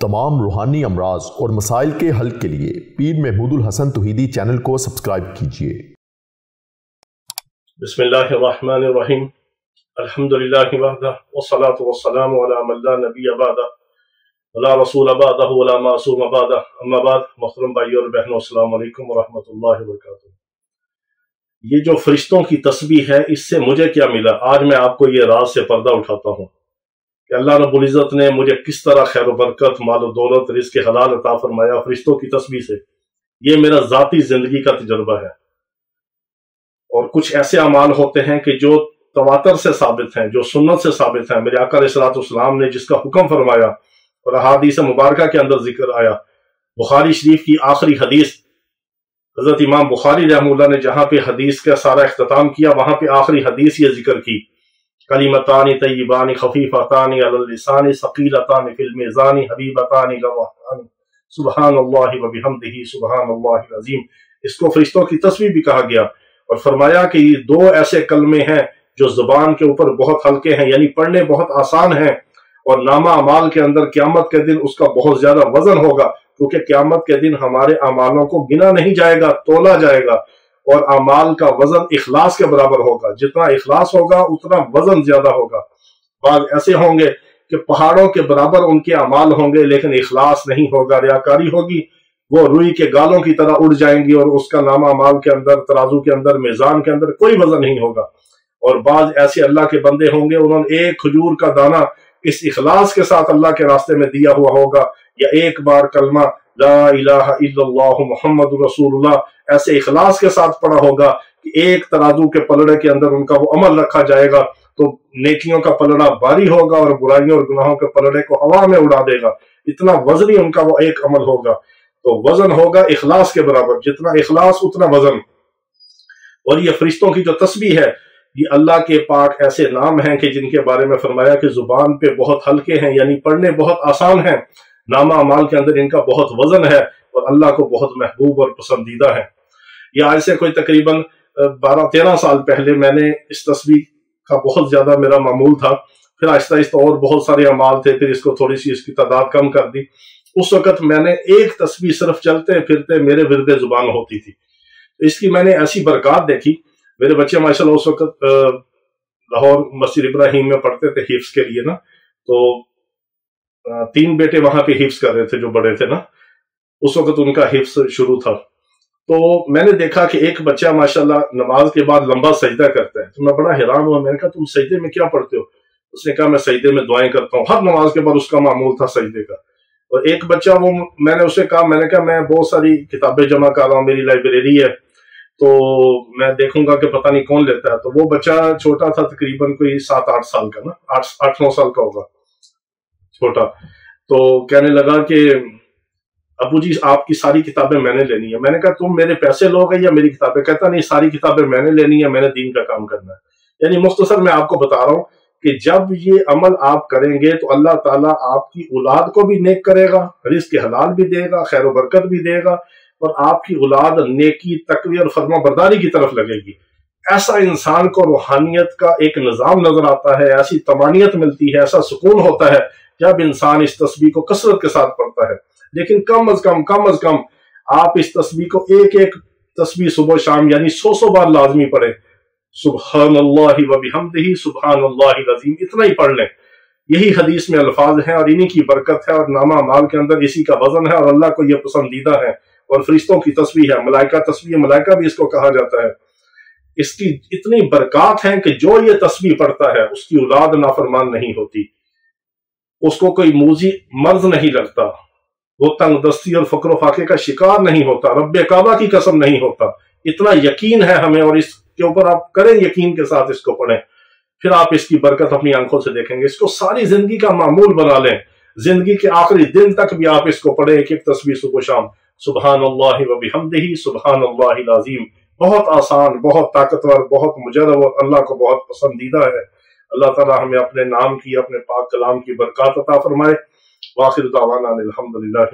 तमाम रूहानी अमराज और मसाइल के हल के लिए पीर महमूद उल हसन तौहीदी चैनल को सब्सक्राइब कीजिए। बिस्मिल्लाहिर्रहमानिर्रहीम। अल्हम्दुलिल्लाहि वहदह वस्सलातु वस्सलामु अला मन ला नबिय्य बअदह वला रसूल बअदह वला मासूम बअदह। अम्मा बाद, मोहतरम भाइयों और बहनों, अस्सलामु अलैकुम वरहमतुल्लाहि वबरकातुहू। ये जो फरिश्तों की तस्बीह है, इससे मुझे क्या मिला, आज मैं आपको ये राज से पर्दा उठाता हूँ कि अल्लाह रब्बुल इज़्ज़त ने मुझे किस तरह खैर बरकत, माल दौलत, रिज़्क़ हलाल अता फरमाया फरिश्तों की तस्बीह से। ये मेरा ज़ाती ज़िंदगी का तजुर्बा है। और कुछ ऐसे अमाल होते हैं कि जो तवातर से साबित हैं, जो सुन्नत से साबित हैं। मेरे आका अलैहिस्सलाम ने जिसका हुक्म फरमाया और अहादीस मुबारका के अंदर जिक्र आया। बुखारी शरीफ की आखिरी हदीस, हजरत इमाम बुखारी रहमतुल्लाह ने जहां पे हदीस का सारा इख्तिताम किया, वहां पे आखिरी हदीस ये जिक्र की, कलिमतानी तय्यिबानी खफीफतानी अलल लिसानी सकीलतानी फिल मीज़ानी हबीबतानी इला रहमानी सुब्हानल्लाहि व बिहम्दिही सुब्हानल्लाहिल अज़ीम। इसको फरिश्तों की तस्बीह भी कहा गया और फरमाया कि ये दो ऐसे कलमे हैं जो जुबान के ऊपर बहुत हल्के हैं, यानी पढ़ने बहुत आसान हैं, और नामा अमाल के अंदर क़यामत के दिन उसका बहुत ज्यादा वजन होगा, क्योंकि क़यामत के दिन हमारे अमालों को गिना नहीं जाएगा, तोला जाएगा, और अमाल का वजन इखलास के बराबर होगा। जितना इखलास होगा उतना वजन ज्यादा होगा। बाद ऐसे होंगे कि पहाड़ों के बराबर उनके अमाल होंगे, लेकिन इखलास नहीं होगा, रियाकारी होगी, वो रुई के गालों की तरह उड़ जाएंगी और उसका नामा अमाल के अंदर, तराजू के अंदर, मीज़ान के अंदर कोई वजन नहीं होगा। और बाद ऐसे अल्लाह के बंदे होंगे, उन्होंने एक खजूर का दाना इस इखलास के साथ अल्लाह के रास्ते में दिया हुआ होगा, या एक बार कलमा ला इलाहा इल्लल्लाह मुहम्मदुर रसूलुल्लाह ऐसे इखलास के साथ पढ़ा होगा कि एक तराजू के पलड़े के अंदर उनका वो अमल रखा जाएगा, तो नेकियों का पलड़ा भारी होगा और बुराइयों और गुनाहों के पलड़े को हवा में उड़ा देगा। इतना वजनी उनका वो एक अमल होगा। तो वजन होगा इखलास के बराबर, जितना इखलास उतना वजन। और ये फरिश्तों की जो तस्बीह है, ये अल्लाह के पाक ऐसे नाम हैं कि जिनके बारे में फरमाया कि जुबान पे बहुत हल्के हैं, यानी पढ़ने बहुत आसान हैं, नामा अमाल के अंदर इनका बहुत वजन है और अल्लाह को बहुत महबूब और पसंदीदा है। ये आज से कोई तकरीबन 12-13 साल पहले मैंने इस तस्बीह का बहुत ज्यादा मेरा मामूल था। फिर आहिस्ता आहिस्ता और बहुत सारे अमाल थे, फिर इसको थोड़ी सी इसकी तादाद कम कर दी। उस वक्त मैंने एक तस्बीह सिर्फ चलते फिरते मेरे विरदे जुबान होती थी। तो इसकी मैंने ऐसी बरकत देखी। मेरे बच्चे माशाल्लाह उस वक्त लाहौर मस्जिद इब्राहिम में पढ़ते थे हिफ्स के लिए ना, तो 3 बेटे वहां पे हिफ्स कर रहे थे, जो बड़े थे ना, उस वक्त उनका हिफ्स शुरू था। तो मैंने देखा कि एक बच्चा माशाल्लाह नमाज के बाद लंबा सजदा करता है। तो मैं बड़ा हैरान हुआ। मैंने कहा, तुम सजदे में क्या पढ़ते हो? उसने कहा, मैं सजदे में दुआएं करता हूँ। हर नमाज के बाद उसका मामूल था सजदे का। और एक बच्चा, वो मैंने उसे कहा, मैंने कहा मैं बहुत सारी किताबें जमा कर रहा हूँ, मेरी लाइब्रेरी है, तो मैं देखूंगा कि पता नहीं कौन लेता है। तो वो बच्चा छोटा था, तकरीबन कोई 7-8 साल का ना, 8-9 साल का होगा, छोटा। तो कहने लगा कि अबू जी, आपकी सारी किताबें मैंने लेनी है। मैंने कहा, तुम मेरे पैसे लोगे या मेरी किताबें? कहता, नहीं, सारी किताबें मैंने लेनी है, मैंने दीन का काम करना है। यानी मुख्तसर मैं आपको बता रहा हूं कि जब ये अमल आप करेंगे तो अल्लाह ताला आपकी औलाद को भी नेक करेगा, रिज़्क़ हलाल भी देगा, खैर बरकत भी देगा, और आपकी औलाद नेकी, तकवी और फर्मा बरदारी की तरफ लगेगी। ऐसा इंसान को रूहानियत का एक निजाम नजर आता है, ऐसी तमानियत मिलती है, ऐसा सुकून होता है जब इंसान इस तस्बीह को कसरत के साथ पढ़ता है। लेकिन कम अज कम आप इस तस्बीह को एक तस्बीह सुबह शाम यानी 100 बार लाजमी पढ़े। सुब्हानल्लाहि व बिहम्दिही सुब्हानल्लाहिल अज़ीम, इतना ही पढ़ लें। यही हदीस में अल्फाज हैं और इन्हीं की बरकत है, और नामा अमाल के अंदर इसी का वजन है, और अल्लाह को यह पसंदीदा है। और फरिश्तों की तस्बीह है, मलाइका तस्बीह, मलाइका भी इसको कहा जाता है। इसकी इतनी बरकत है कि जो ये तस्बीह पढ़ता है उसकी औलाद नाफरमान नहीं होती, उसको कोई मूजी मर्ज नहीं लगता, वो तंग दस्ती और फक्र फाके का शिकार नहीं होता, रब्बे काबा की कसम नहीं होता। इतना यकीन है हमें, और इसके ऊपर आप करें यकीन के साथ इसको पढ़ें, फिर आप इसकी बरकत अपनी आंखों से देखेंगे। इसको सारी जिंदगी का मामूल बना लें, जिंदगी के आखिरी दिन तक भी आप इसको पढ़ें, एक तस्बीह सुबह शाम, सुब्हानल्लाहि व बिहम्दिही सुब्हानल्लाहिल अज़ीम। बहुत आसान, बहुत ताकतवर, बहुत मुजर्रब और अल्लाह को बहुत पसंदीदा है। अल्लाह ताला हमें अपने नाम की, अपने पाक कलाम की बरकत अता फरमाए। वाखिर दावाना अनिल हम्दुलिल्लाह।